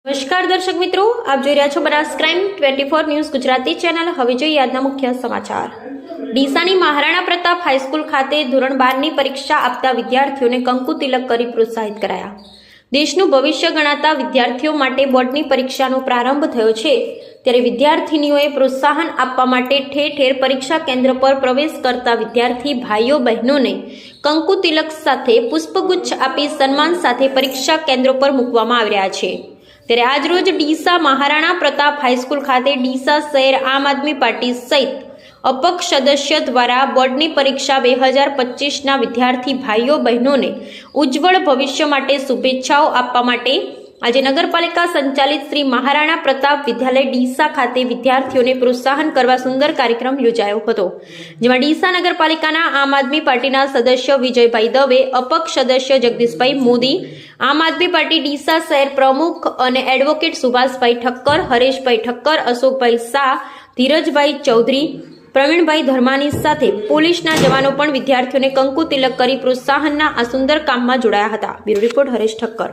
નમસ્કાર દર્શક મિત્રો, આપ જોઈ રહ્યા છો Banas crime 24 news Gujarati channel. હવે જોઈએ આજના મુખ્ય સમાચાર। ડીસાની મહારાણા પ્રતાપ હાઈસ્કૂલ ખાતે ધોરણ 12ની પરીક્ષા આપતા વિદ્યાર્થીઓને કંકુ તિલક કરી પ્રોત્સાહિત કરાયા। દેશનું ભવિષ્ય ગણાતા વિદ્યાર્થીઓ માટે બોર્ડની પરીક્ષાનો પ્રારંભ થયો છે, ત્યારે વિદ્યાર્થીનીઓએ પ્રોત્સાહન આપવા માટે ઠેર ઠેર પરીક્ષા કેન્દ્ર પર પ્રવેશ કરતા વિદ્યાર્થી ભાઈઓ બહેનોને કંકુ તિલક સાથે પુષ્પગુચ્છ આપી સન્માન સાથે પરીક્ષા કેન્દ્રો પર મૂકવામાં આવી રહ્યા છે। ત્યારે આજરોજ ડીસા મહારાણા પ્રતાપ હાઈસ્કૂલ ખાતે ડીસા શહેર આમ આદમી પાર્ટી સહિત અપક્ષ સદસ્ય દ્વારા બોર્ડની પરીક્ષા 2025ના વિદ્યાર્થી ભાઈઓ બહેનોને ઉજ્જવળ ભવિષ્ય માટે શુભેચ્છાઓ આપવા માટે આજે નગરપાલિકા સંચાલિત શ્રી મહારાણા પ્રતાપ વિદ્યાલય ડીસા ખાતે વિદ્યાર્થીઓને પ્રોત્સાહન કરવા સુંદર કાર્યક્રમ યોજાયો હતો, જેમાં ડીસા નગરપાલિકાના આમ આદમી પાર્ટીના સદસ્ય વિજયભાઈ દવે, અપક્ષ સદસ્ય જગદીશભાઈ મોદી, આમ આદમી પાર્ટી ડીસા શહેર પ્રમુખ અને એડવોકેટ સુભાષભાઈ ઠક્કર, હરેશભાઈ ઠક્કર, અશોકભાઈ શાહ, ધીરજભાઈ ચૌધરી, પ્રવીણભાઈ ધર્માની સાથે પોલીસના જવાનો પણ વિદ્યાર્થીઓને કંકુ તિલક કરી પ્રોત્સાહનના આ સુંદર કામમાં જોડાયા હતા। Bureau report Haresh Thakkar.